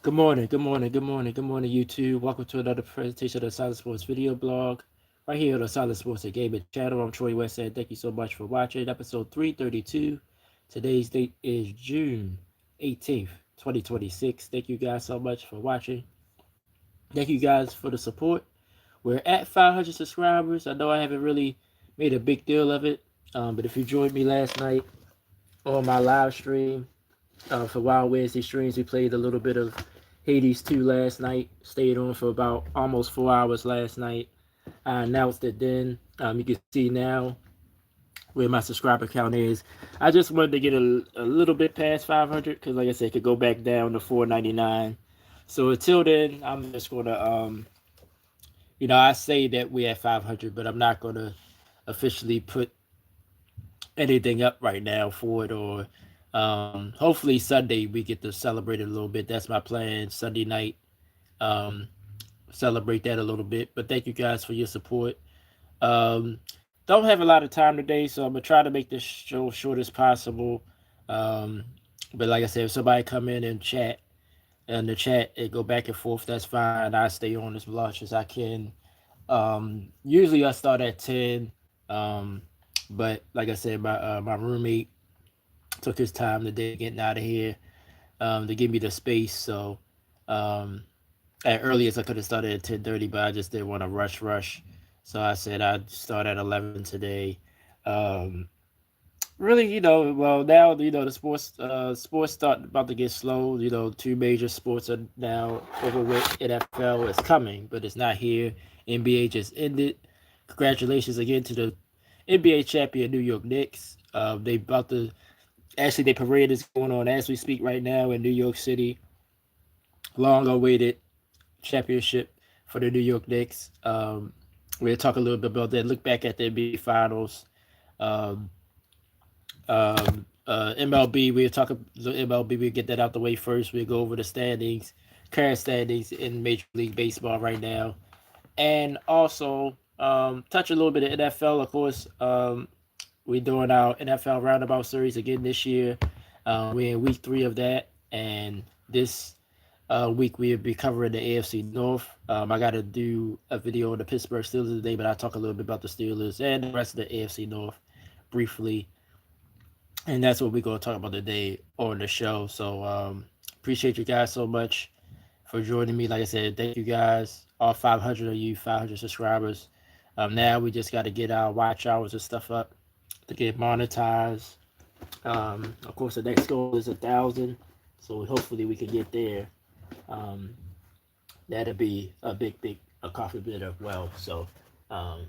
Good morning, good morning, good morning, good morning, YouTube. Welcome to another presentation of the Solid Sports video blog. Right here on the Solid Sports and Gaming channel. I'm Troy West and thank you so much for watching episode 332. Today's date is June 18th, 2026. Thank you guys so much for watching. Thank you guys for the support. We're at 500 subscribers. I know I haven't really made a big deal of it, but if you joined me last night on my live stream, for Wild Wednesday streams. We played a little bit of Hades 2 last night. Stayed on for about almost 4 hours last night. I announced it then. You can see now where my subscriber count is. I just wanted to get a little bit past 500 because, like I said, it could go back down to 499. So until then, I'm just gonna, I say that we're at 500, but I'm not gonna officially put anything up right now for it, or hopefully Sunday we get to celebrate it a little bit. That's my plan. Sunday night, um, celebrate that a little bit. But thank you guys for your support. Um, don't have a lot of time today, so I'm gonna try to make this show short as possible. Um, but like I said, if somebody come in and chat in the chat and go back and forth, that's fine. I stay on as much as I can. Usually I start at 10. Um, but like I said, my roommate took his time today getting out of here, to give me the space. So um, at earliest I could have started at 10:30, but I just didn't want to rush. So I said I'd start at 11 today. Um, Really, well now the sports start about to get slow. Two major sports are now over with. NFL is coming, but it's not here. NBA just ended. Congratulations again to the NBA champion New York Knicks. They about to actually their parade is going on as we speak right now in New York City. Long awaited championship for the New York Knicks. We'll talk a little bit about that. Look back at the NBA Finals. Um, MLB, we'll talk the MLB. We'll get that out the way first. We'll go over the standings, current standings in Major League Baseball right now, and also touch a little bit of NFL. Of course, we're doing our NFL Roundabout Series again this year. We're in week 3 of that, and this week we'll be covering the AFC North. I got to do a video on the Pittsburgh Steelers today, but I'll talk a little bit about the Steelers and the rest of the AFC North briefly. And that's what we're going to talk about today on the show. So appreciate you guys so much for joining me. Like I said, thank you guys, all 500 of you, 500 subscribers. Now we just got to get our watch hours and stuff up to get monetized. Of course, the next goal is 1,000, so hopefully we can get there. Um, that'll be a big accomplishment as well. So um,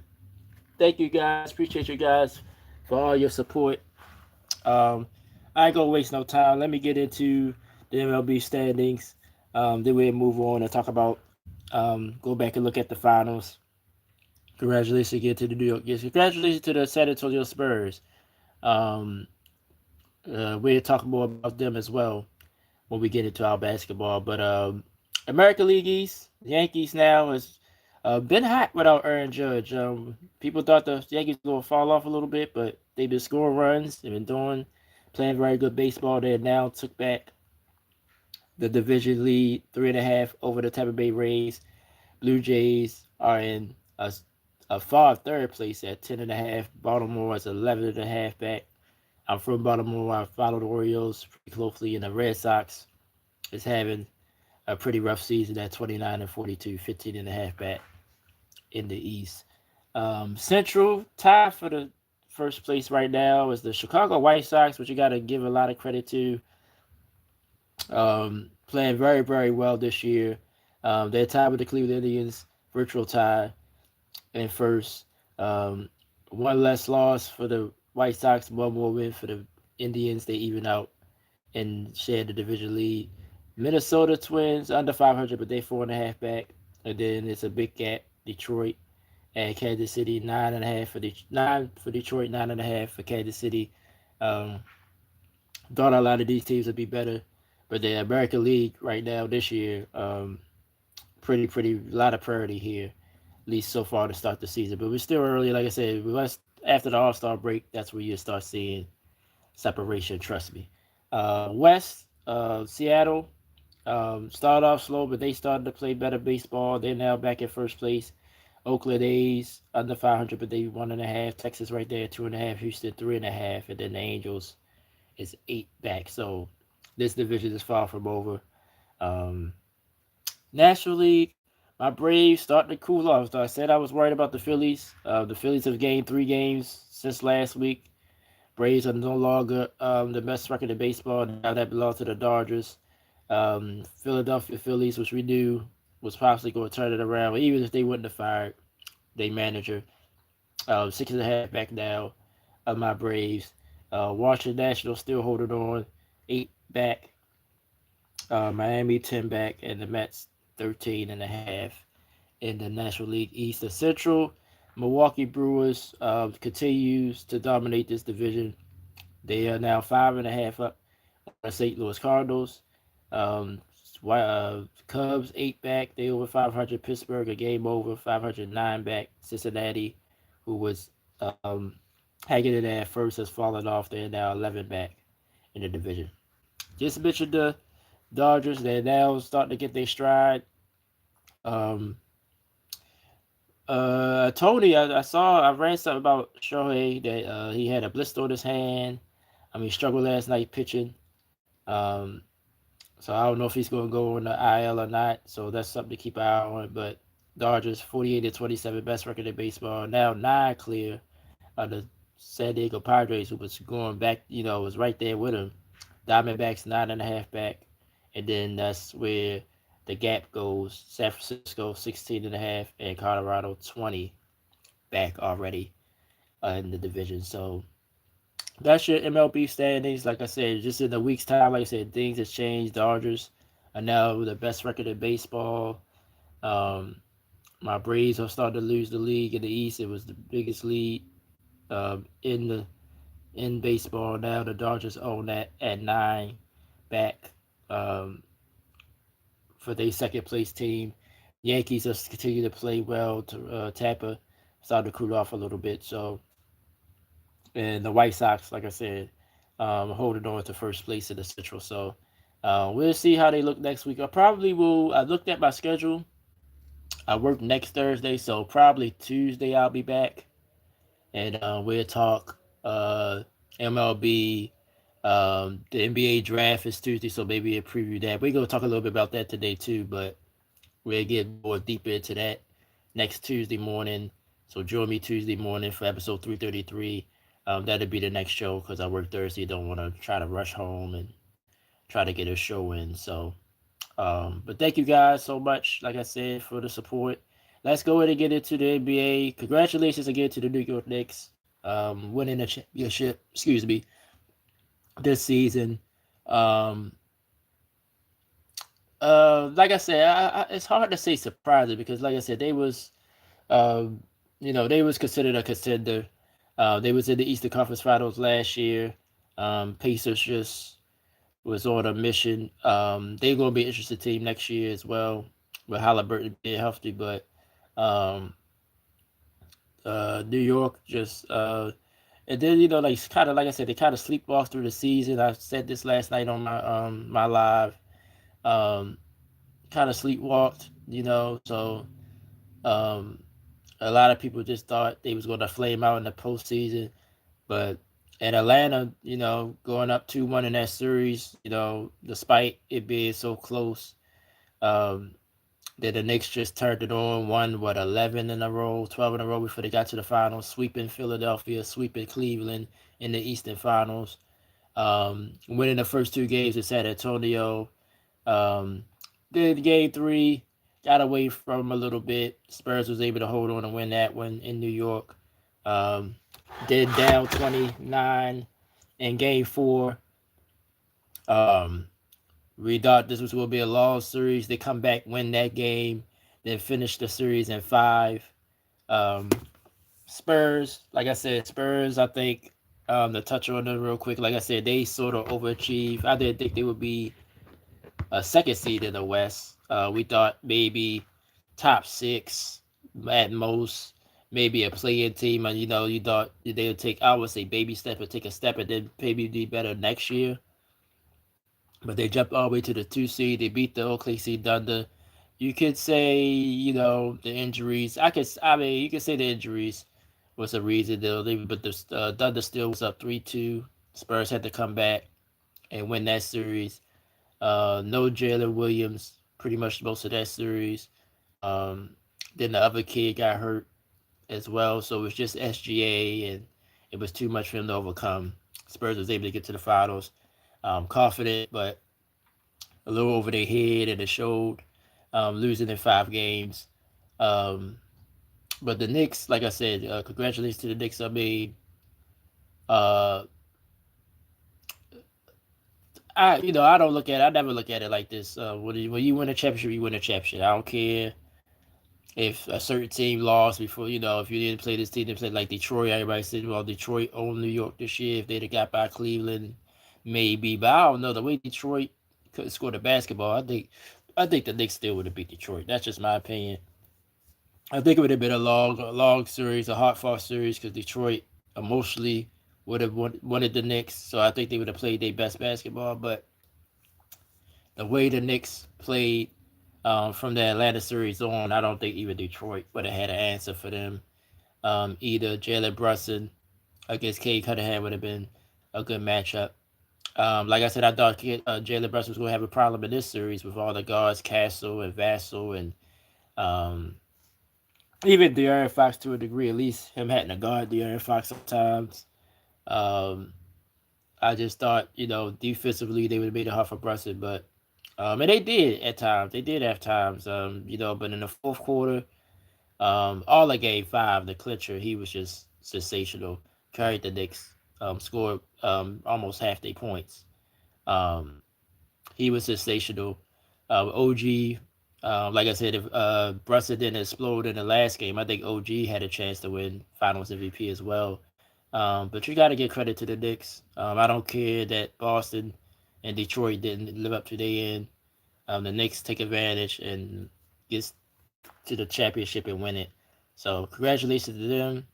thank you guys. Appreciate you guys for all your support. Um, I ain't gonna waste no time. Let me get into the MLB standings. Then we'll move on and talk about go back and look at the finals. Congratulations again to the New York. Yes, congratulations to the San Antonio Spurs. Um, we'll talk more about them as well when we get into our basketball. But American League East, Yankees now has been hot without Aaron Judge. People thought the Yankees were gonna fall off a little bit, but they've been scoring runs. They've been playing very good baseball. They now took back the division lead 3.5 over the Tampa Bay Rays. Blue Jays are in a far third place at 10.5. Baltimore is 11.5 back. I'm from Baltimore. I follow the Orioles pretty closely, and the Red Sox is having a pretty rough season at 29-42, 15.5 back in the East. Central tie for the first place right now is the Chicago White Sox, which you got to give a lot of credit to. Playing very well this year. They're tied with the Cleveland Indians, virtual tie in first. One less loss for the White Sox, one more win for the Indians. They even out and share the division lead. Minnesota Twins under 500, but they 4.5 back. And then it's a big gap. Detroit and Kansas City 9.5 for nine for Detroit, 9.5 for Kansas City. Um, Thought a lot of these teams would be better, but the American League right now this year, pretty a lot of priority here, at least so far to start the season. But we're still early, like I said. After the All Star break, that's where you start seeing separation. Trust me. West, Seattle Started off slow, but they started to play better baseball. They're now back in first place. Oakland A's under 500, but they 1.5. Texas right there 2.5. Houston 3.5, and then the Angels is 8 back. So this division is far from over. Um, National League, my Braves starting to cool off. So I said I was worried about the Phillies. The Phillies have gained 3 games since last week. Braves are no longer the best record in baseball. Now that belongs to the Dodgers. Philadelphia Phillies, which we knew was possibly going to turn it around, even if they wouldn't have fired their manager. 6.5 back now of my Braves. Washington Nationals still holding on, 8 back. Miami 10 back, and the Mets 13.5 in the National League East. The Central, Milwaukee Brewers continues to dominate this division. They are now 5.5 up on the St. Louis Cardinals. Um, Cubs 8 back. They over 500. Pittsburgh a game over 509 back. Cincinnati, who was hanging in there at first, has fallen off. They're now 11 back in the division. Just mentioned the Dodgers. They're now starting to get their stride. Um, Tony, I read something about Shohei that he had a blister on his hand. I mean, he struggled last night pitching. Um, so I don't know if he's going to go on the IL or not. So that's something to keep an eye on. But Dodgers 48-27, best record in baseball. Now 9 clear of the San Diego Padres, who was going back, was right there with him. Diamondbacks 9.5 back, and then that's where the gap goes. San Francisco 16.5, and Colorado 20 back already in the division. So that's your MLB standings. Like I said, just in a week's time, like I said, things have changed. Dodgers are now the best record in baseball. Um, my Braves are starting to lose the league in the East. It was the biggest lead in baseball. Now the Dodgers own that at 9 back um, for their second place team. Yankees just continue to play well. Tampa started to cool off a little bit. So, and the White Sox, like I said, holding on to first place in the Central. So we'll see how they look next week. I probably will. I looked at my schedule. I work next Thursday, so probably Tuesday I'll be back, and we'll talk MLB. The NBA draft is Tuesday, so maybe a preview that. We're gonna talk a little bit about that today too, but we'll get more deeper into that next Tuesday morning. So join me Tuesday morning for episode 333. That'll be the next show because I work Thursday. Don't want to try to rush home and try to get a show in. So, but thank you guys so much, like I said, for the support. Let's go ahead and get into the NBA. Congratulations again to the New York Knicks winning the championship. Excuse me, this season. Um, like I said, it's hard to say surprising because, like I said, um, they was considered a contender. They was in the Eastern Conference Finals last year. Pacers just was on a mission. They're gonna be an interesting team next year as well, with Halliburton being healthy. But um, New York just and then like kind of like I said, they kind of sleepwalked through the season. I said this last night on my live. Um, Kind of sleepwalked, So um, a lot of people just thought they was going to flame out in the postseason, but in Atlanta, going up 2-1 in that series, despite it being so close, um, that the Knicks just turned it on, won 11 in a row, 12 in a row before they got to the finals, sweeping Philadelphia, sweeping Cleveland in the Eastern Finals, winning the first 2 games in San Antonio. Um, then game 3 got away from a little bit. Spurs was able to hold on and win that one in New York. Um, then down 29 in game 4. Um, we thought this was going to be a long series. They come back, win that game, then finish the series in 5. Um, Spurs, like I said, I think, to touch on them real quick, like I said, they sort of overachieved. I didn't think they would be a second seed in the West. We thought maybe top 6 at most, maybe a play-in team. And you thought they would take, I would say, baby step and take a step, and then maybe be better next year. but they jumped all the way to the 2 seed. They beat the OKC Thunder. You could say, the injuries. I mean, you could say the injuries was a reason though. But the Thunder still was up 3-2. Spurs had to come back and win that series. No Jalen Williams, pretty much most of that series. Um, then the other kid got hurt as well, so it was just SGA, and it was too much for him to overcome. Spurs was able to get to the finals, confident, but a little over their head, and it showed, losing in 5 games. Um, but the Knicks, like I said, congratulations to the Knicks. I mean, uh, I don't look at it. I never look at it like this. When you win a championship, you win a championship. I don't care if a certain team lost before. If you didn't play this team, they played like Detroit. Everybody said, well, Detroit owned New York this year. If they'd have got by Cleveland, maybe. But I don't know the way Detroit could score the basketball. I think the Knicks still would have beat Detroit. That's just my opinion. I think it would have been a long series, a hard fought series, because Detroit emotionally would have wanted the Knicks. So I think they would have played their best basketball. But the way the Knicks played, from the Atlanta series on, I don't think even Detroit would have had an answer for them. Either Jalen Brunson against Cade Cunningham would have been a good matchup. Like I said, I thought Jalen Brunson was going to have a problem in this series with all the guards, Castle and Vassell, and um, even De'Aaron Fox to a degree. At least him having to guard De'Aaron Fox sometimes. Um, I just thought, defensively they would have made it hard for Brunson, but and they did at times. They did have times, but in the fourth quarter, all of game 5, the clincher, he was just sensational. Carried the Knicks, scored almost half their points. Um, he was sensational. OG, like I said, if Brunson didn't explode in the last game, I think OG had a chance to win Finals MVP as well. But you got to give credit to the Knicks. I don't care that Boston and Detroit didn't live up to their end. The Knicks take advantage and gets to the championship and win it. So congratulations to them.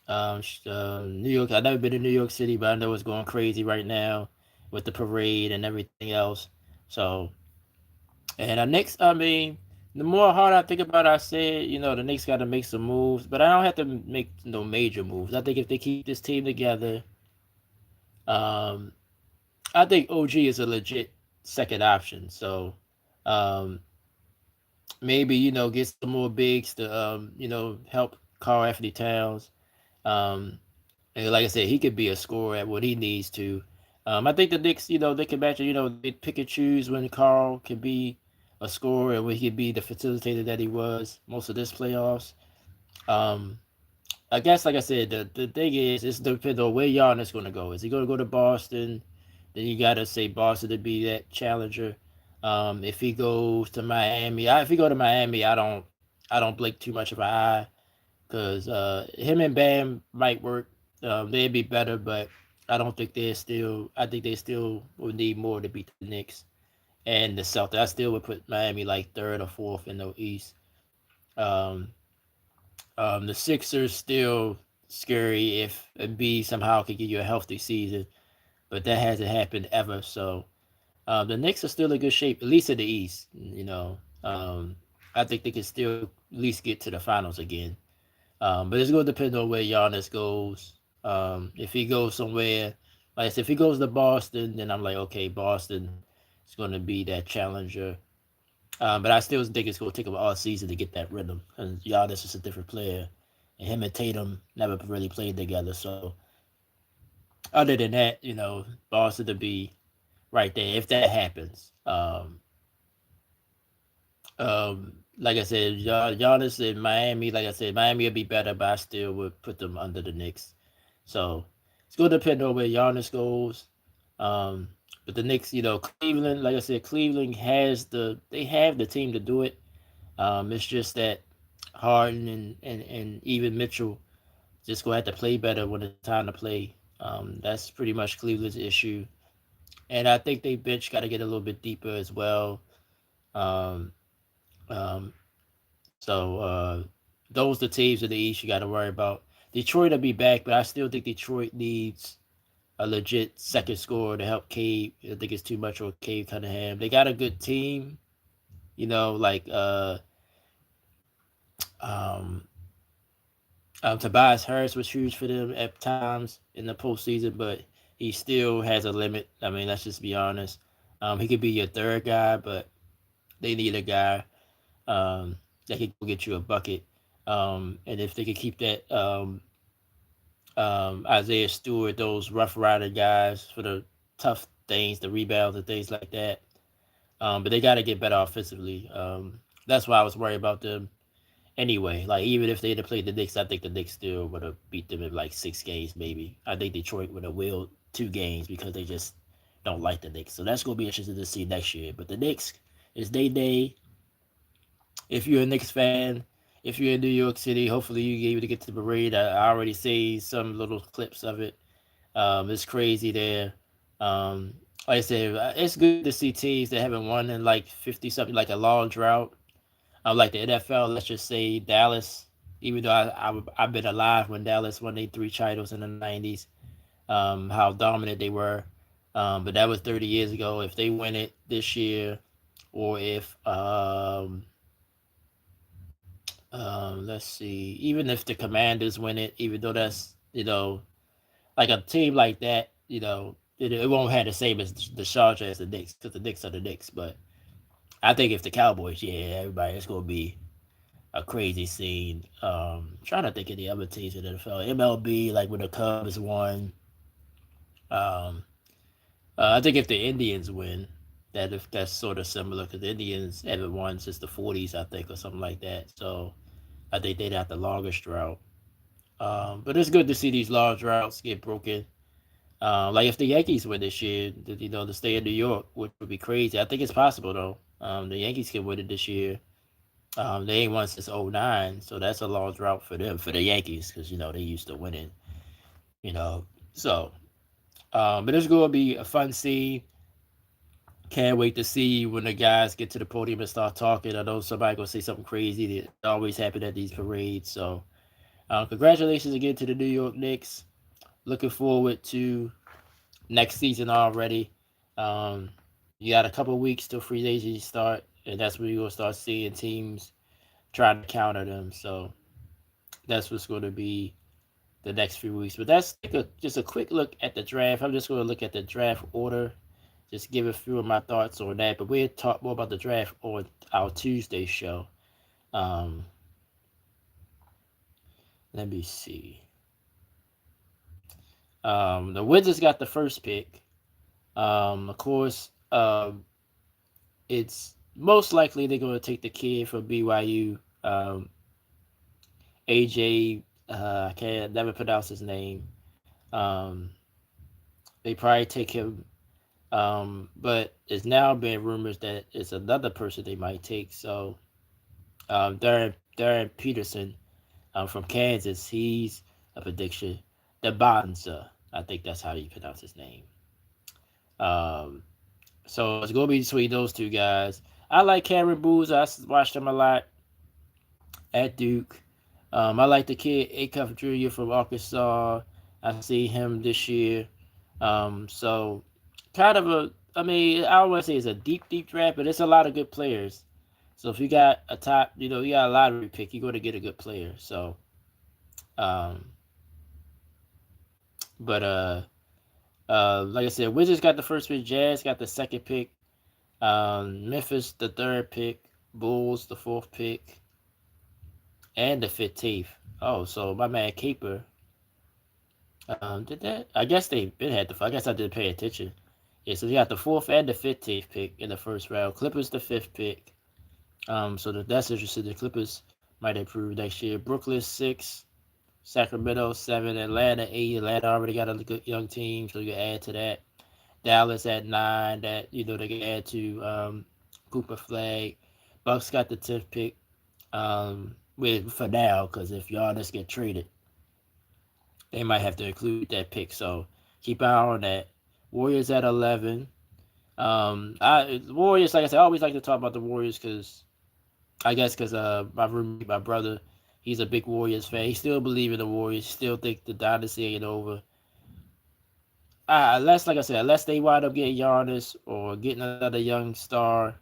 New York. I've never been to New York City, but I know it's going crazy right now with the parade and everything else. So, and the Knicks. I mean, the more hard I think about it, I said, the Knicks got to make some moves, but I don't have to make no major moves. I think if they keep this team together, um, I think OG is a legit second option. So, um, maybe get some more bigs to help Carl Anthony Towns. Um, and like I said, he could be a scorer at what he needs to. I think the Knicks, they can match. They pick and choose when Carl can be a scorer and when he can be the facilitator that he was most of this playoffs. Um, I guess, like I said, the thing is, it's depends on where Giannis going to go. Is he going to go to Boston? Then you got to say Boston to be that challenger. If he goes to Miami, if he go to Miami, I don't blink too much of an eye, because him and Bam might work. They'd be better, but I don't think they're still. I think they still would need more to beat the Knicks and the Celtics. I still would put Miami like third or fourth in the East. Um, the Sixers still scary if B somehow could give you a healthy season, but that hasn't happened ever. So the Knicks are still in good shape, at least in the East. I think they can still at least get to the finals again. But it's going to depend on where Giannis goes. If he goes somewhere, like I said, if he goes to Boston, then I'm like, okay, Boston is going to be that challenger. But I still think it's going to take him all season to get that rhythm. And Giannis is a different player. And him and Tatum never really played together. So other than that, Boston to be right there if that happens. Like I said, Giannis in Miami, like I said, Miami will be better, but I still would put them under the Knicks. So it's going to depend on where Giannis goes. Um, but the Knicks, Cleveland, like I said, Cleveland they have the team to do it. It's just that Harden and even Mitchell just going to have to play better when it's time to play. That's pretty much Cleveland's issue. And I think they bench got to get a little bit deeper as well. Um, um, so those the teams in the East you got to worry about. Detroit will be back, but I still think Detroit needs a legit second scorer to help Cade. I think it's too much on Cade Cunningham. They got a good team, like um, Tobias Harris was huge for them at times in the postseason, but he still has a limit. I mean, let's just be honest. He could be your third guy, but they need a guy that can go get you a bucket. And if they could keep that Isaiah Stewart, those Rough Rider guys for the tough things, the rebounds and things like that. But they got to get better offensively. That's why I was worried about them anyway. Like, even if they had played the Knicks, I think the Knicks still would have beat them in like 6 games, maybe. I think Detroit would have willed 2 games because they just don't like the Knicks. So that's going to be interesting to see next year. But the Knicks is day. If you're a Knicks fan, if you're in New York City, hopefully you able to get to the parade. I already see some little clips of it. It's crazy there. Um, like I said, it's good to see teams that haven't won in like 50 something, like a long drought. Like the NFL, let's just say Dallas. Even though I've been alive when Dallas won their 3 titles in the 90s, how dominant they were. But that was 30 years ago. If they win it this year, or if let's see, even if the Commanders win it, even though that's like a team like that, it won't have the same as the Chargers as the Knicks because the Knicks are the Knicks. But I think if the Cowboys, yeah, everybody, it's gonna be a crazy scene. Trying to think of the other teams in the NFL, MLB, like when the Cubs won. Um, I think if the Indians win, that if that's sort of similar because the Indians haven't won since the '40s, I think, or something like that. So I think they'd have the longest drought. But it's good to see these large droughts get broken. Like if the Yankees win this year, to stay in New York, which would be crazy. I think it's possible though. The Yankees can win it this year. They ain't won since '09, so that's a long drought for them, for the Yankees, because they used to winning. So but it's gonna be a fun scene. Can't wait to see when the guys get to the podium and start talking. I know somebody gonna say something crazy that always happen at these parades. So congratulations again to the New York Knicks. Looking forward to next season already. Um, you got a couple of weeks till free agency start, and that's when you're gonna start seeing teams trying to counter them. So that's what's going to be the next few weeks. But that's just a quick look at the draft. I'm just going to look at the draft order, just give a few of my thoughts on that. But we'll talk more about the draft on our Tuesday show. Um, let me see. The Wizards got the first pick. Of course, it's most likely they're going to take the kid from BYU, AJ. I can't never pronounce his name. Um, they probably take him, but it's now been rumors that it's another person they might take. So Darren Peterson from Kansas, he's a prediction. The Bonza, I think that's how you pronounce his name. Um, so it's gonna be between those two guys. I like Cameron Booz. I watched him a lot at Duke. I like the kid Acuff Jr. from Arkansas. I see him this year. So kind of I mean, I don't want to say it's a deep draft, but it's a lot of good players. So if you got a top, you got a lottery pick, you're going to get a good player. So, um, but like I said, Wizards got the first pick, Jazz got the second pick, Memphis the third pick, Bulls the fourth pick, and the 15th. Oh, so my man Caper, did that? I guess they been had the. I guess I didn't pay attention. Yeah, so you got the fourth and the 15th pick in the first round. Clippers the fifth pick. So that's interesting. The Clippers might improve next year. Brooklyn 6, Sacramento 7, Atlanta 8. Atlanta already got a good young team, so you can add to that. Dallas at 9. That they can add to Cooper Flag. Bucks got the 10th pick. With for now, because if Giannis get traded, they might have to include that pick. So keep an eye on that. Warriors at 11. Warriors, like I said, I always like to talk about the Warriors because I guess because my roommate, my brother, he's a big Warriors fan. He still believes in the Warriors. Still think the dynasty ain't over. unless, like I said, unless they wind up getting Giannis or getting another young star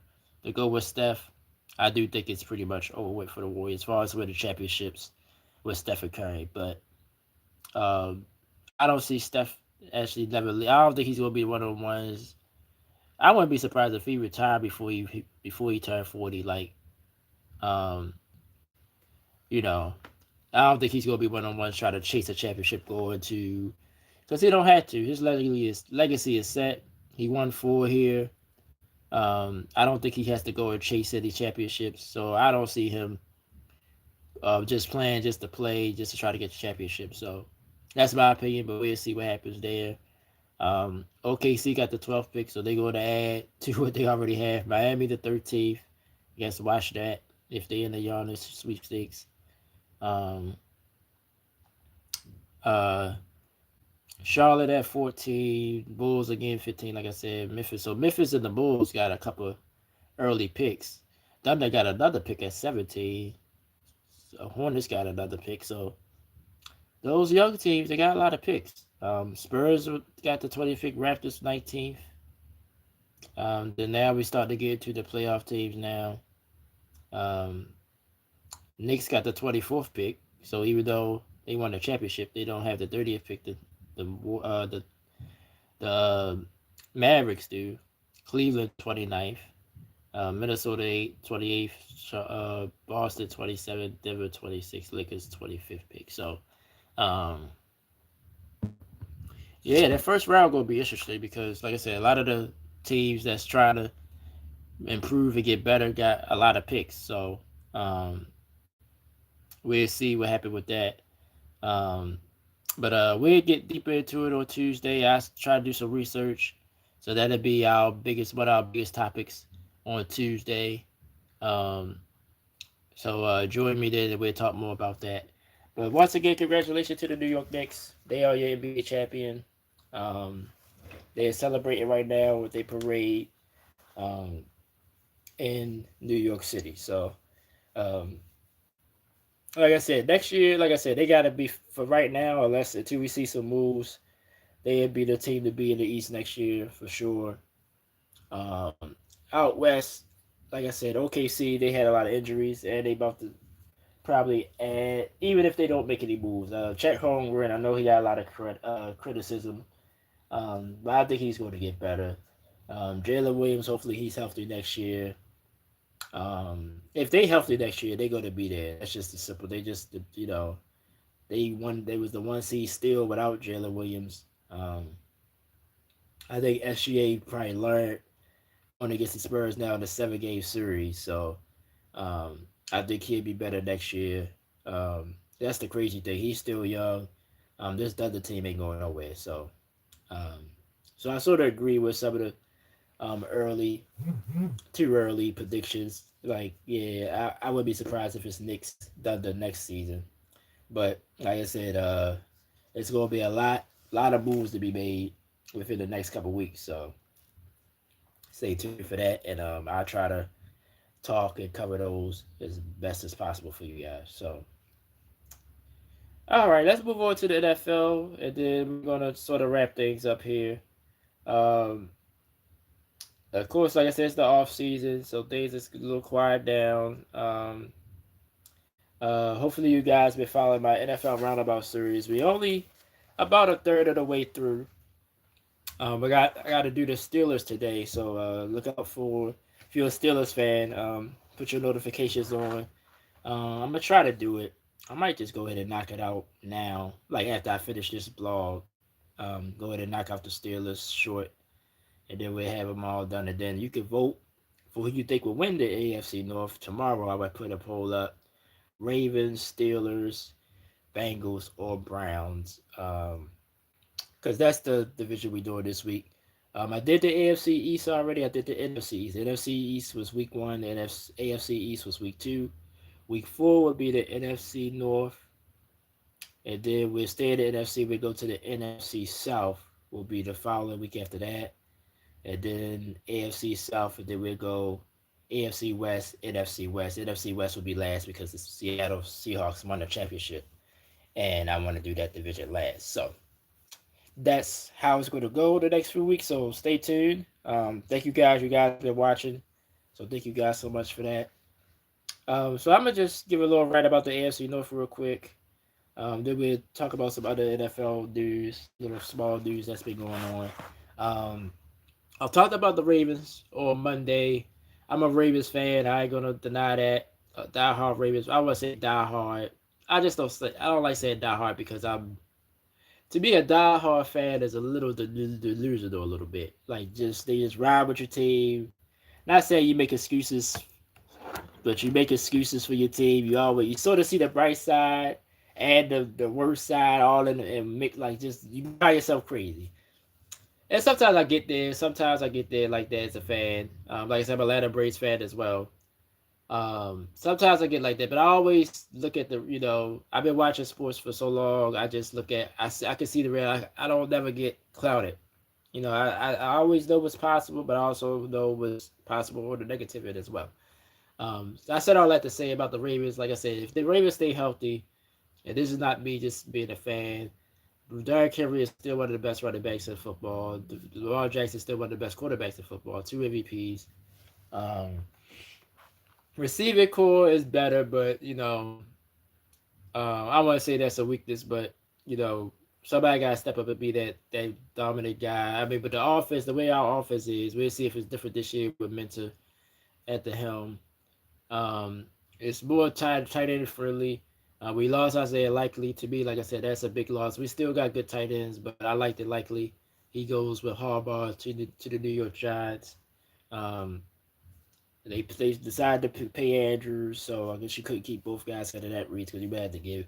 to go with Steph, I do think it's pretty much over with for the Warriors as far as with the championships with Steph and Curry. But um, I don't see Steph actually never. I don't think he's gonna be one of the ones. I wouldn't be surprised if he retired before he turned 40. Like, um, you know, I don't think he's gonna be one of the ones trying to chase a championship going to, because he don't have to. His legacy is set. He won four here. I don't think he has to go and chase any championships. So I don't see him just playing just to play, just to try to get the championship. So that's my opinion, but we'll see what happens there. OKC got the 12th pick, so they're going to add to what they already have. Miami the 13th. I guess watch that if they in the Giannis sweepstakes. Um, uh, Charlotte at 14, Bulls again 15. Like I said, Memphis. So Memphis and the Bulls got a couple early picks. Thunder got another pick at 17. Hornets got another pick. So those young teams, they got a lot of picks. Spurs got the 20th pick, Raptors 19th. Then now we start to get to the playoff teams now. Um, Knicks got the 24th pick. So even though they won the championship, they don't have the 30th pick. The Mavericks do. Cleveland 29th. Minnesota 28th. Boston 27th. Denver 26th. Lakers 25th pick. So, um, yeah, that first round gonna be interesting because, like I said, a lot of the teams that's trying to improve and get better got a lot of picks. So, we'll see what happened with that. Um, but we'll get deeper into it on Tuesday. I try to do some research, so that'll be one of our biggest topics on Tuesday. Um, so join me there, and we'll talk more about that. But once again, congratulations to the New York Knicks. They are your NBA champion. Um, they're celebrating right now with a parade um, in New York City. So, um, like I said, next year, like I said, they gotta be for right now, unless until we see some moves. They'd be the team to be in the East next year for sure. Um, Out west, like I said, OKC they had a lot of injuries, and they about to probably add, even if they don't make any moves. Chet Holmgren, I know he got a lot of criticism, but I think he's going to get better. Jalen Williams, hopefully he's healthy next year. If they healthy next year, they're going to be there. That's just the simple. They just they won. They was the one seed still without Jalen Williams. I think SGA probably learned going against the Spurs now in the 7 game series. So I think he'll be better next year. That's the crazy thing. He's still young. This other team ain't going nowhere. Um, so I sort of agree with some of the early, too early predictions. Like, yeah, I would be surprised if it's Knicks done the next season. But like I said, it's gonna be lot of moves to be made within the next couple weeks. So stay tuned for that, and I'll try to talk and cover those as best as possible for you guys. So, all right, let's move on to the NFL, and then we're gonna sort of wrap things up here. Um, of course, like I said, it's the off season, so things is a little quiet down. Hopefully, you guys been following my NFL roundabout series. We only about a third of the way through. I got to do the Steelers today, so look out for if you're a Steelers fan. Put your notifications on. I'm gonna try to do it. I might just go ahead and knock it out now, like after I finish this blog. Go ahead and knock out the Steelers short, and then we'll have them all done. And then you can vote for who you think will win the AFC North tomorrow. I would put a poll up: Ravens, Steelers, Bengals, or Browns. Because that's the division we're doing this week. I did the AFC East already. I did the NFC East. The NFC East was week 1. The AFC East was week 2. Week 4 would be the NFC North. And then we'll stay in the NFC. We go to the NFC South. Will be the following week after that. And then AFC South. And then we'll go AFC West, NFC West. NFC West will be last because the Seattle Seahawks won the championship. And I want to do that division last. So that's how it's going to go the next few weeks. So stay tuned. Thank you guys. You guys have been watching. So thank you guys so much for that. So I'm gonna just give a little rant about the AFC North real quick. Then we'll talk about some other NFL news, little small news that's been going on. Um, I talked about the Ravens on Monday. I'm a Ravens fan. I ain't gonna deny that. Die hard Ravens. I want to say die hard. I just don't say. I don't like saying die hard because I'm. To be a die hard fan is a little delusional, a little bit. Like just they just ride with your team. Not saying you make excuses, but you make excuses for your team. You sort of see the bright side and the worst side all in and make like just you buy yourself crazy. And sometimes I get there. Sometimes I get there like that as a fan. Like I said, I'm a Atlanta Braves fan as well. Sometimes I get like that, but I always look at I've been watching sports for so long. I just look at I can see the real. I don't never get clouded. I always know what's possible, but I also know what's possible or the negative in as well. So I said all that to say about the Ravens. Like I said, if the Ravens stay healthy, and this is not me just being a fan, Derrick Henry is still one of the best running backs in football. Lamar Jackson is still one of the best quarterbacks in football. 2 MVPs. Um, Receiving core is better, but I want to say that's a weakness, but you know, somebody got to step up and be that dominant guy. I mean, but the offense, the way our offense is, we'll see if it's different this year with Minter at the helm. Um, it's more tight end friendly. We lost Isaiah Likely. To me, like I said, that's a big loss. We still got good tight ends, but I like the Likely. He goes with Harbaugh to the New York Giants. Um, they decided to pay Andrews, so I guess you couldn't keep both guys out of that reach because you had to give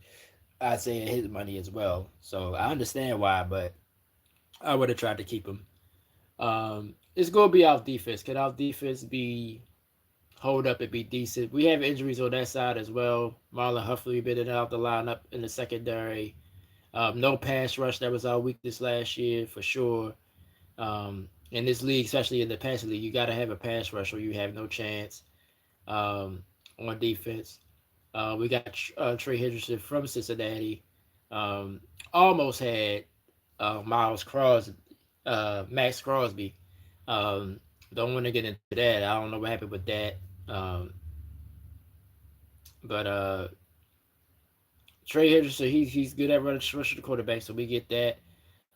Isaiah his money as well. So I understand why, but I would have tried to keep him. It's gonna be our defense. Can our defense be hold up and be decent? We have injuries on that side as well. Marlon Humphrey been in and out the lineup in the secondary. No pass rush. That was our weakness last year for sure. In this league, especially in the passing league, you got to have a pass rush or you have no chance on defense. We got Trey Hendrickson from Cincinnati. Um, Almost had Max Crosby. Don't want to get into that. I don't know what happened with that. Um, but Trey Hendrickson, he's good at rushing the quarterback, so we get that.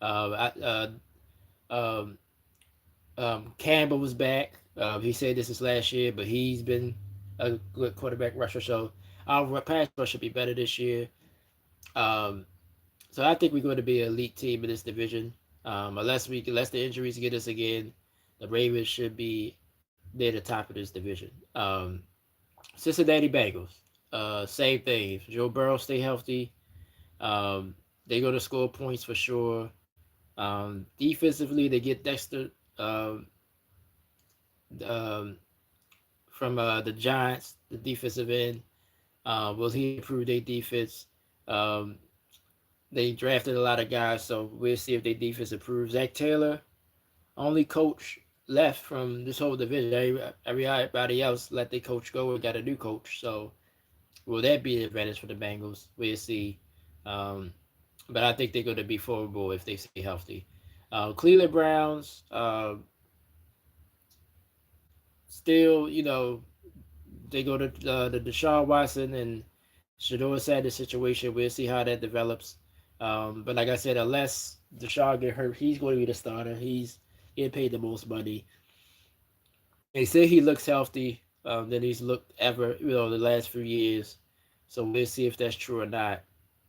Uh, I, uh, um, Campbell was back. He said this is last year, but he's been a good quarterback rusher. So our pass rush should be better this year. Um, so I think we're going to be an elite team in this division. Unless the injuries get us again, the Ravens should be near the top of this division. Cincinnati Bengals, same thing. If Joe Burrow stay healthy, they're going to score points for sure. Defensively, they get Dexter um, um, from the Giants, the defensive end. Will he improve their defense? Um, they drafted a lot of guys, so we'll see if their defense improves. Zach Taylor, only coach left from this whole division. Everybody else let their coach go and got a new coach. So will that be an advantage for the Bengals? We'll see. Um, but I think they're going to be formidable if they stay healthy. Cleveland Browns, still, they go to the Deshaun Watson and Shador said the situation. We'll see how that develops. But like I said, unless Deshaun get hurt, he's going to be the starter. He's getting paid the most money. They say he looks healthy than he's looked ever, the last few years. So we'll see if that's true or not.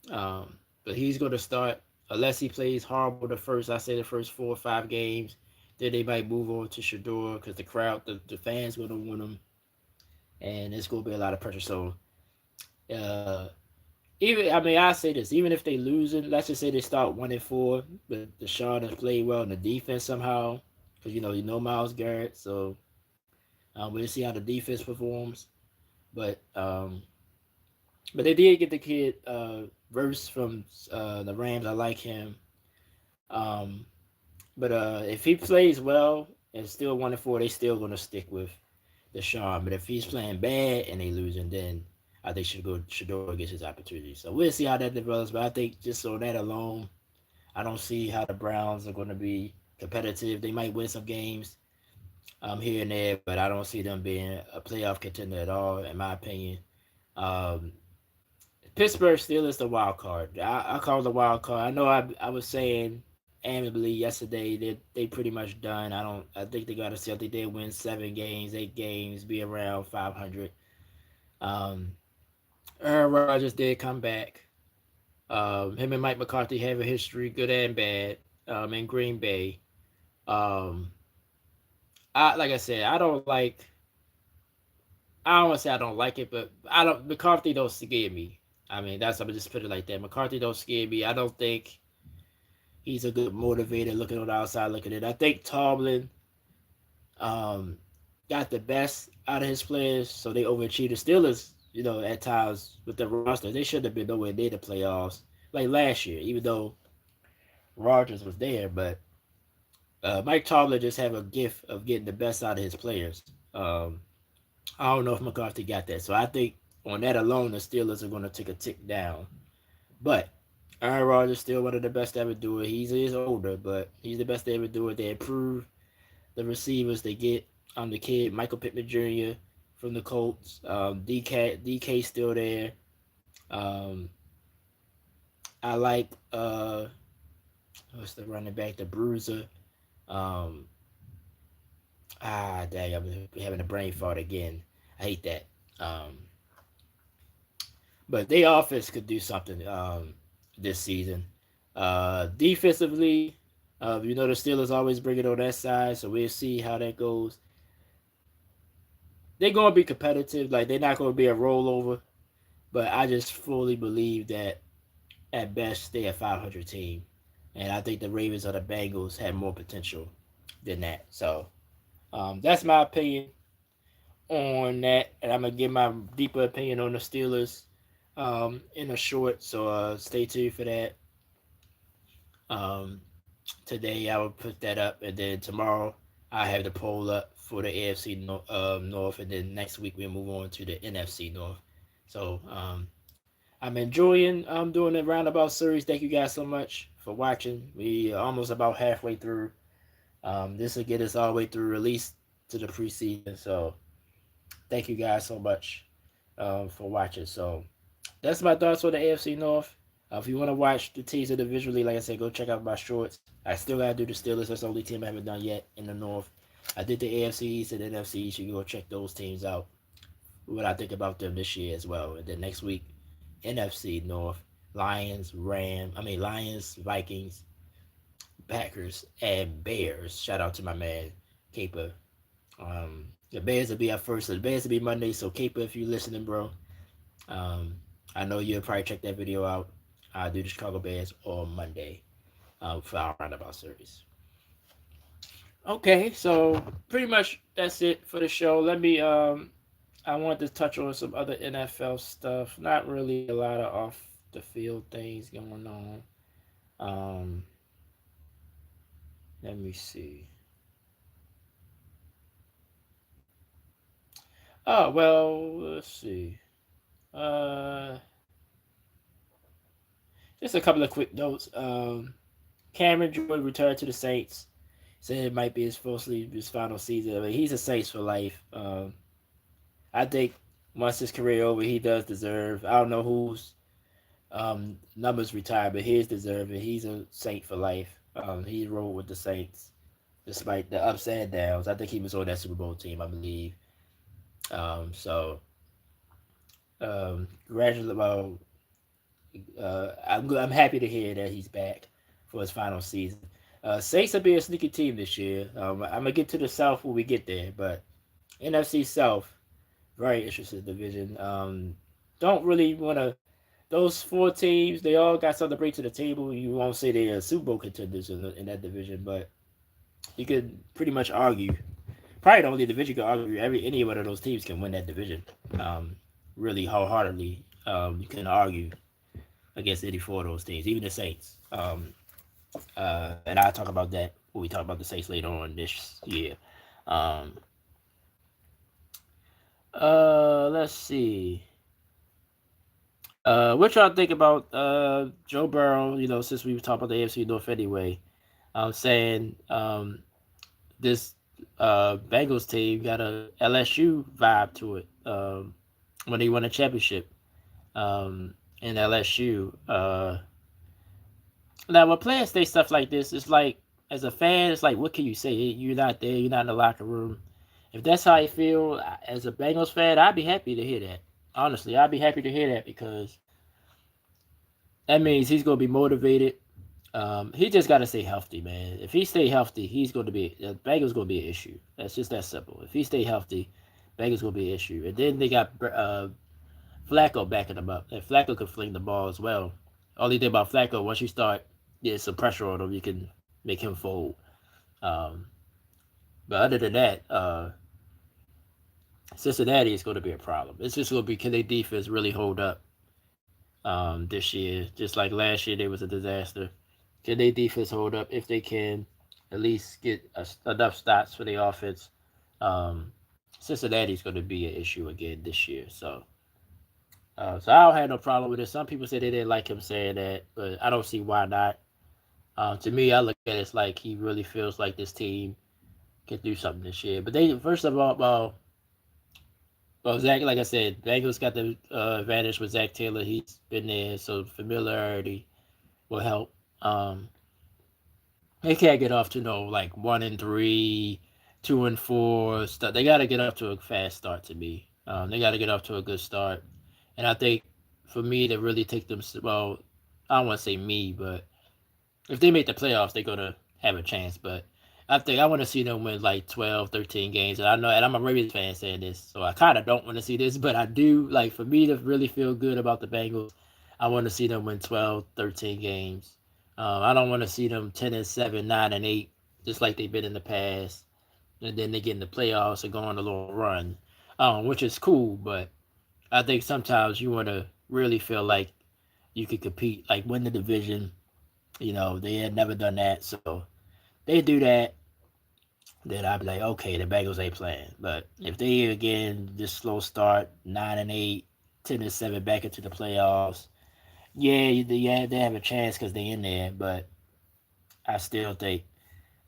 But he's going to start unless he plays horrible the first 4 or 5 games. Then they might move on to Shador because the crowd, the fans going to want him, and it's going to be a lot of pressure. So, uh, I say this, even if they lose it, let's just say they start 1-4, but Deshaun has played well in the defense somehow, because Miles Garrett, so we'll see how the defense performs. But but they did get the kid Verse from the Rams. I like him. Um, but if he plays well and still 1-4, they still gonna stick with Deshaun. But if he's playing bad and they losing, then I think Shador gets his opportunity. So we'll see how that develops. But I think just on that alone, I don't see how the Browns are going to be competitive. They might win some games here and there, but I don't see them being a playoff contender at all, in my opinion. Um, Pittsburgh still is the wild card. I call it the wild card. I know I was saying amicably yesterday that they pretty much done. I think they got to see. I think they win 7 games, 8 games, be around 500. Um, Aaron Rodgers did come back. Him and Mike McCarthy have a history, good and bad, in Green Bay. Um, I like I said, I don't like. I don't want to say I don't like it, but I don't. McCarthy don't scare me. I mean, that's I'm gonna just put it like that. McCarthy don't scare me. I don't think he's a good motivator. Looking on the outside, looking at it. I think Tomlin um, got the best out of his players, so they overachieved. The Steelers, at times with the roster, they should have been nowhere near the playoffs like last year, even though Rodgers was there. But Mike Tomlin just have a gift of getting the best out of his players. I don't know if McCarthy got that, so I think on that alone, the Steelers are going to take a tick down. But Aaron Rodgers still one of the best to ever do it. He's older, but he's the best to ever do it. They improve the receivers they get. The kid Michael Pittman Jr. from the Colts. DK still there. Um, I like what's the running back, the Bruiser. Um, dang, I'm having a brain fart again. I hate that. Um, but their offense could do something this season. Defensively, the Steelers always bring it on that side, so we'll see how that goes. They're going to be competitive. Like, they're not going to be a rollover, but I just fully believe that at best they're a 500 team. And I think the Ravens or the Bengals have more potential than that. So that's my opinion on that. And I'm going to give my deeper opinion on the Steelers in a short. So stay tuned for that. Um, Today I will put that up, and then tomorrow I have the poll up for the AFC North, and then next week we'll move on to the NFC North. So I'm enjoying doing the roundabout series. Thank you guys so much for watching. We are almost about halfway through. This will get us all the way through, at least to the preseason. So thank you guys so much for watching. So that's my thoughts on the AFC North. If you want to watch the teams individually, like I said, go check out my shorts. I still got to do the Steelers. That's the only team I haven't done yet in the North. I did the AFC East and NFC East. You can go check those teams out. What I think about them this year as well. And then next week, NFC North, Lions, Vikings, Packers, and Bears. Shout out to my man, Caper. The Bears will be our first. So the Bears will be Monday. So Caper, if you're listening, bro, I know you'll probably check that video out. I do the Chicago Bears on Monday for our roundabout series. Okay, so pretty much that's it for the show. I wanted to touch on some other NFL stuff. Not really a lot of off the field things going on. Let me see. Oh, well, let's see. Just a couple of quick notes. Cameron Jordan returned to the Saints. Said it might be his final season. I mean, he's a Saints for life. I think once his career over, he does deserve. I don't know whose numbers retired, but his deserve it. He's a Saint for life. He rolled with the Saints despite the ups and downs. I think he was on that Super Bowl team, I believe. So, congratulations. I'm happy to hear that he's back for his final season. Saints will be a sneaky team this year. I'm gonna get to the South when we get there, but NFC South, very interesting division. Don't really want to. Those 4 teams, they all got something to bring to the table. You won't say they're Super Bowl contenders in that division, but you could pretty much argue. Probably the only division you can argue any one of those teams can win that division. Really wholeheartedly, you can argue against any 4 of those teams, even the Saints. And I'll talk about that when we talk about the Saints later on this year. Let's see. What y'all think about Joe Burrow? You know, since we were talking about the AFC North anyway, I'm saying this Bengals team got a LSU vibe to it. When they won a championship in LSU. Now, when players say stuff like this, it's like as a fan, it's like, what can you say? You're not there. You're not in the locker room. If that's how you feel as a Bengals fan, I'd be happy to hear that. Honestly, I'd be happy to hear that because that means he's gonna be motivated. He just got to stay healthy, man. If he stay healthy, he's going to be Bengals going to be an issue. That's just that simple. If he stay healthy, Bengals going to be an issue. And then they got Flacco backing them up, and Flacco can fling the ball as well. Only thing about Flacco, once you start getting some pressure on him, you can make him fold. Um, but other than that, Cincinnati is going to be a problem. It's just going to be, can their defense really hold up this year? Just like last year, they was a disaster. Can their defense hold up? If they can, at least get enough stats for the offense. Um, Cincinnati's going to be an issue again this year. So I don't have no problem with it. Some people say they didn't like him saying that, but I don't see why not. To me, I look at it as like he really feels like this team can do something this year. But they, first of all, Zach, like I said, Bengals got the advantage with Zach Taylor. He's been there, so familiarity will help. They can't get off to like 1-3, 2-4 stuff. They got to get off to a fast start. To me, they got to get off to a good start. And I think for me to really take them, well, I don't want to say me, but if they make the playoffs, they're gonna have a chance. But I think I want to see them win like 12, 13 games. And I know, and I'm a Ravens fan saying this, so I kind of don't want to see this, but I do. Like for me to really feel good about the Bengals, I want to see them win 12, 13 games. I don't want to see them 10-7, 9-8, just like they've been in the past. And then they get in the playoffs and go on a little run, which is cool. But I think sometimes you want to really feel like you could compete, like win the division. They had never done that, so they do that, then I'd be like, okay, the Bengals ain't playing. But if they again just slow start, 9-8, 10-7 back into the playoffs, yeah, they have a chance because they in there. But I still think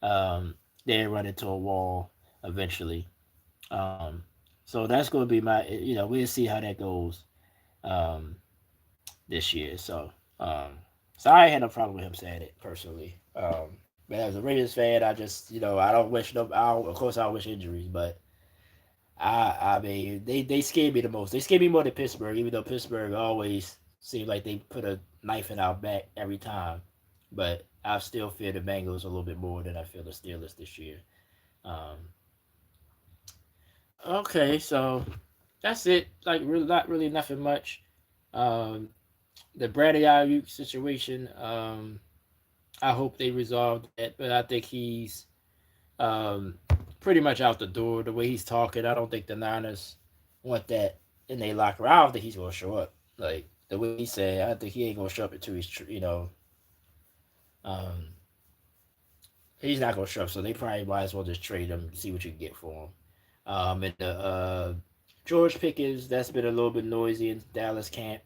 they run into a wall eventually. Um, so that's going to be my, we'll see how that goes um, this year. So I had no problem with him saying it personally. But as a Raiders fan, I just, I don't wish them. Of course, I don't wish injuries, but I mean, they scared me the most. They scared me more than Pittsburgh, even though Pittsburgh always seemed like they put a knife in our back every time. But I still fear the Bengals a little bit more than I feel the Steelers this year. Um, okay, so that's it. Like, really, not really nothing much. Um, the Brady Ayuk situation. I hope they resolve that, but I think he's um, pretty much out the door. The way he's talking, I don't think the Niners want that in their locker room. I don't think he's gonna show up. Like the way he said, I think he ain't gonna show up until um, he's not gonna show up. So they probably might as well just trade him and see what you can get for him. And the George Pickens, that's been a little bit noisy in Dallas camp.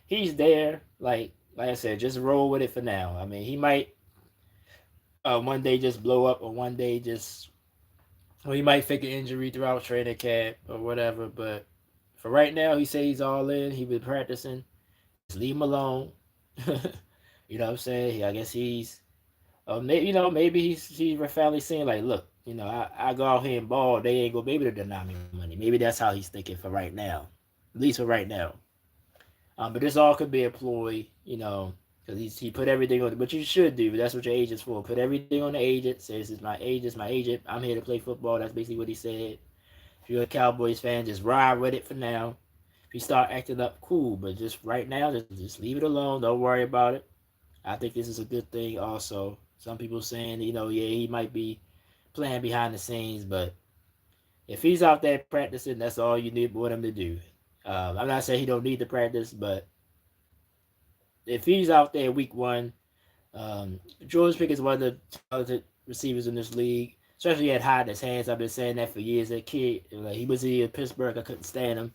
He's there. Like I said, just roll with it for now. I mean, he might one day just blow up, or one day just, or he might fake an injury throughout training camp or whatever. But for right now, he says he's all in. He been practicing. Just leave him alone. You know what I'm saying? I guess he's, maybe he's finally saying like, look, I go out here and ball. They ain't gonna be able to deny me money. Maybe that's how he's thinking for right now, at least for right now. But this all could be a ploy, because he put everything on. But you should do. That's what your agent's for. Put everything on the agent. Says it's my agent. It's my agent. I'm here to play football. That's basically what he said. If you're a Cowboys fan, just ride with it for now. If you start acting up, cool. But just right now, just leave it alone. Don't worry about it. I think this is a good thing. Also, some people saying, yeah, he might be playing behind the scenes, but if he's out there practicing, that's all you need for him to do. I'm not saying he don't need to practice, but if he's out there week one, George Pickens is one of the talented receivers in this league, especially at high in his hands. I've been saying that for years. That kid, like, he was here in Pittsburgh. I couldn't stand him.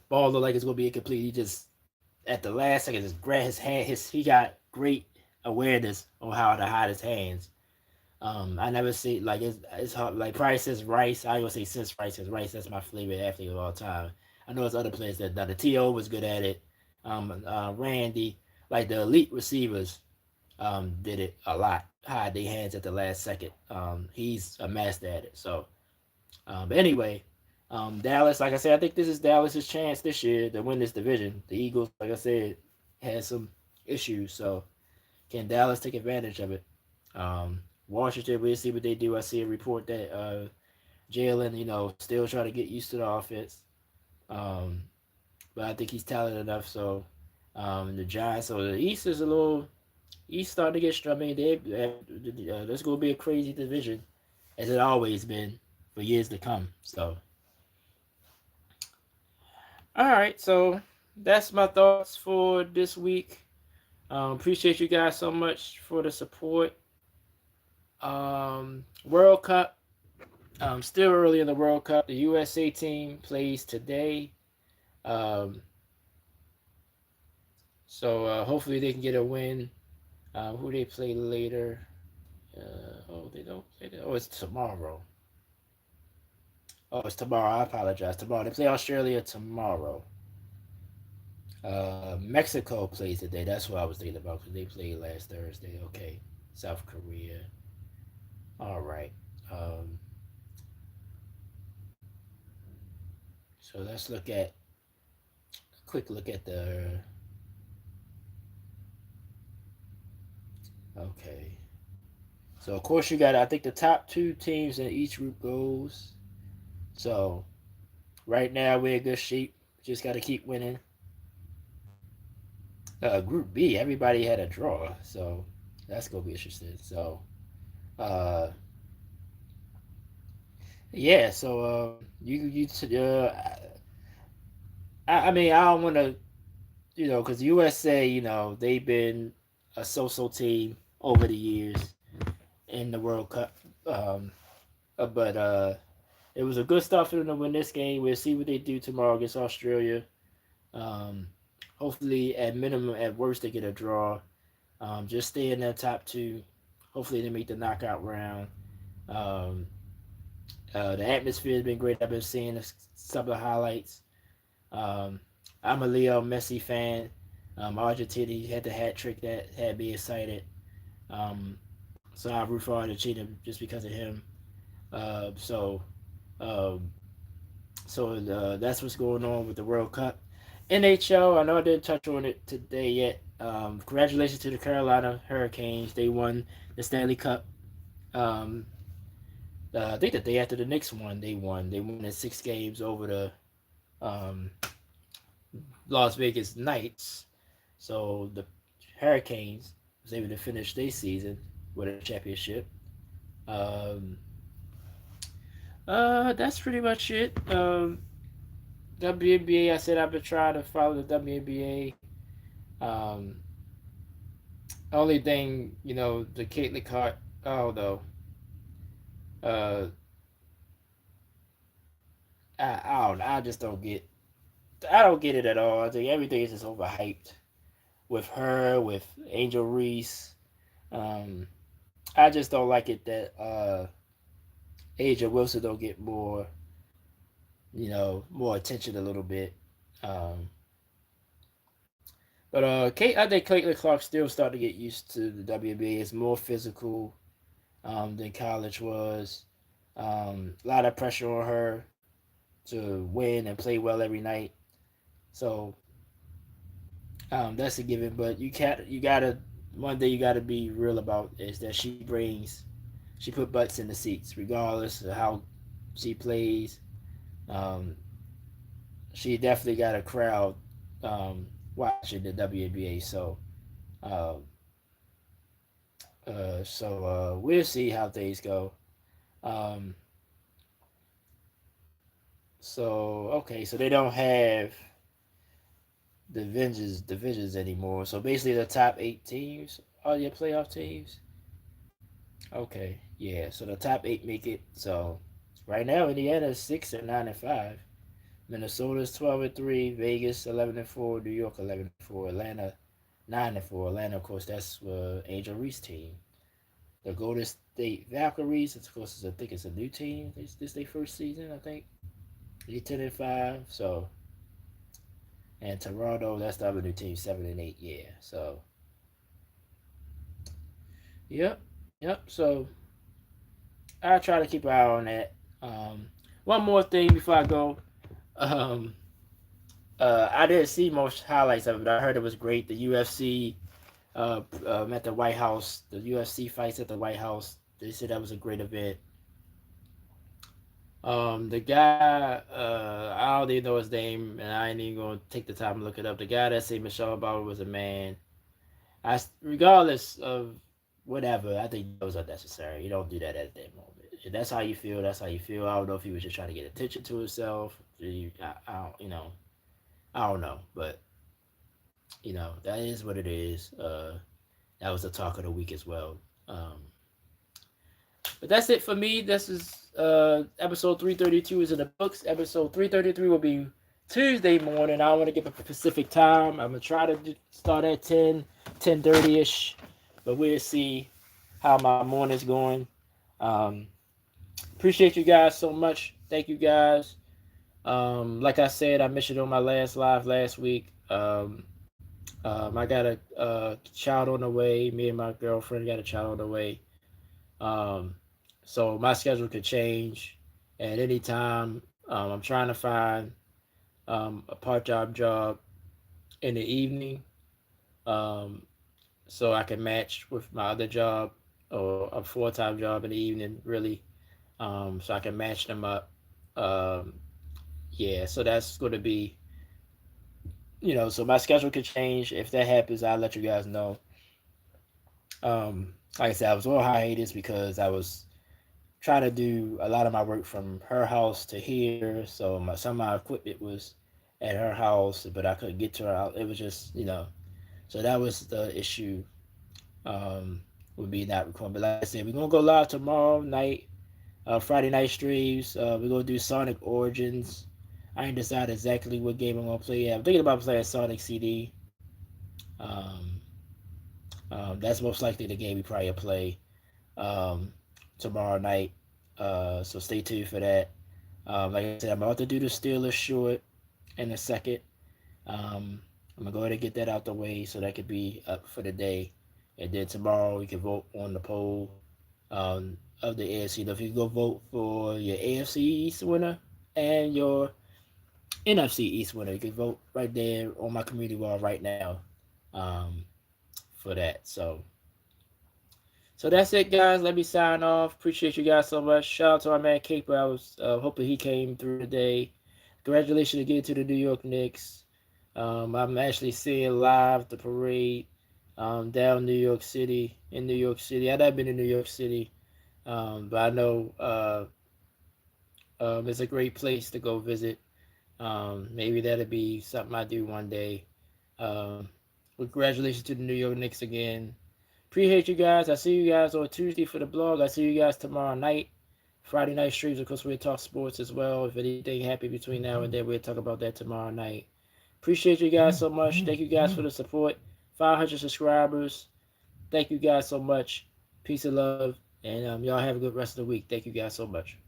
Ball looked like it's gonna be incomplete. He just at the last second just grab his hand. He got great awareness on how to hide his hands. I never see like it's hard like probably since Rice. I gonna say since Rice because Rice that's my favorite athlete of all time. I know there's other players that done it. T.O. was good at it. Randy, like the elite receivers, did it a lot. Hide their hands at the last second. He's a master at it. So, but anyway, Dallas, like I said, I think this is Dallas's chance this year to win this division. The Eagles, like I said, had some issues. So, can Dallas take advantage of it? Washington, we'll see what they do. I see a report that Jalen, still trying to get used to the offense. Um, but I think he's talented enough. So the Giants, so the East is a little East starting to get strong. I mean, there's going to be a crazy division, as it always been for years to come. So, all right, so that's my thoughts for this week. Appreciate you guys so much for the support. World Cup. Still early in the World Cup. The USA team plays today. Um, so hopefully they can get a win. Who they play later? They don't play that. Oh, it's tomorrow. Oh, it's tomorrow. I apologize. Tomorrow. They play Australia tomorrow. Mexico plays today. That's what I was thinking about because they played last Thursday. Okay. South Korea. All right. So let's look at a quick look at the. Okay. So of course you got I think the top two teams in each group goes. So right now we're in good shape. Just got to keep winning. Group B, everybody had a draw, so that's gonna be interesting. So, uh, yeah. So, I mean, I don't want to, because USA, they've been a so-so team over the years in the World Cup. Um, but it was a good start for them to win this game. We'll see what they do tomorrow against Australia. Um, hopefully, at minimum, at worst, they get a draw. Just stay in that top two. Hopefully, they make the knockout round. Um, the atmosphere has been great. I've been seeing some of the highlights. Um, I'm a Leo Messi fan. Argentina he had the hat trick that had me excited. Um, so I root for Argentina just because of him. Uh, so um, so that's what's going on with the World Cup. NHL, I know I didn't touch on it today yet. Congratulations to the Carolina Hurricanes. They won the Stanley Cup. Um, I think the day after the Knicks won, they won. They won in 6 games over the um, Las Vegas Knights. So the Hurricanes was able to finish their season with a championship. Um, that's pretty much it. WNBA, I said I've been trying to follow the WNBA. Um, only thing, the Caitlyn Clark. Oh no, uh, I don't. I just don't get. I don't get it at all. I think everything is just overhyped with her, with Angel Reese. Um, I just don't like it that Asia Wilson don't get more attention a little bit. Um, but Kate, I think Caitlin Clark still starting to get used to the WNBA. It's more physical than college was. A lot of pressure on her to win and play well every night. So that's a given. But you gotta one thing you gotta be real about is that she put butts in the seats regardless of how she plays. Um, she definitely got a crowd watching the WNBA. Uh, we'll see how things go. Um, okay, so they don't have divisions anymore. So basically, the top 8 teams are your playoff teams. Okay, yeah. So the top 8 make it. So right now, Indiana is 6 and 9 and 5. Minnesota's 12-3, Vegas 11-4, New York 11-4, Atlanta 9-4. Atlanta, of course, that's Angel Reese team. The Golden State Valkyries, of course, I think it's a new team. This their first season, I think. They 10-5. So, and Toronto, that's the other new team, 7-8. Yeah. So, yep, yep. So I try to keep an eye on that. One more thing before I go. Um, I didn't see most highlights of it, but I heard it was great. The UFC at the White House, the UFC fights at the White House. They said that was a great event. The guy, I don't even know his name, and I ain't even gonna take the time to look it up. The guy that said Michelle Obama was a man. Regardless of whatever, I think that was unnecessary. You don't do that at that moment. If that's how you feel, that's how you feel. I don't know if he was just trying to get attention to himself. I don't, I don't know, but that is what it is. That was the talk of the week as well. But that's it for me. This is episode 332 is in the books. Episode 333 will be Tuesday morning. I want to give a specific time. I'm going to try to start at 10:30ish. But we'll see how my morning's going. Appreciate you guys so much. Thank you guys. Like I said, I mentioned on my last live last week. I got a child on the way. Me and my girlfriend got a child on the way. So my schedule could change at any time. I'm trying to find a part-time job in the evening, so I can match with my other job or a full-time job in the evening, really. So I can match them up. Um, yeah, so that's going to be, so my schedule could change. If that happens, I'll let you guys know. Like I said, I was on hiatus because I was trying to do a lot of my work from her house to here. So some of my equipment was at her house, but I couldn't get to her house. It was just, so that was the issue. Would be not recording. But like I said, we're gonna go live tomorrow night, Friday night streams. We're gonna do Sonic Origins. I ain't decided exactly what game I'm gonna play yet. I'm thinking about playing Sonic CD. Um, that's most likely the game we probably play tomorrow night. So stay tuned for that. Like I said, I'm about to do the Steelers short in a second. I'm gonna go ahead and get that out the way so that could be up for the day. And then tomorrow we can vote on the poll of the AFC. If you go vote for your AFC East winner and your NFC East winner, you can vote right there on my community wall right now for that. So that's it, guys. Let me sign off. Appreciate you guys so much. Shout out to our man Caper. I was hoping he came through today. Congratulations again to the New York Knicks. I'm actually seeing live the parade down New York City, in New York City. I've never been in New York City, but I know it's a great place to go visit. Maybe that'll be something I do one day. Congratulations to the New York Knicks again. Appreciate you guys. I see you guys on Tuesday for the blog. I see you guys tomorrow night. Friday night streams, of course, we'll talk sports as well. If anything happens between now and then, we'll talk about that tomorrow night. Appreciate you guys so much. Thank you guys for the support. 500 subscribers. Thank you guys so much. Peace and love. And y'all have a good rest of the week. Thank you guys so much.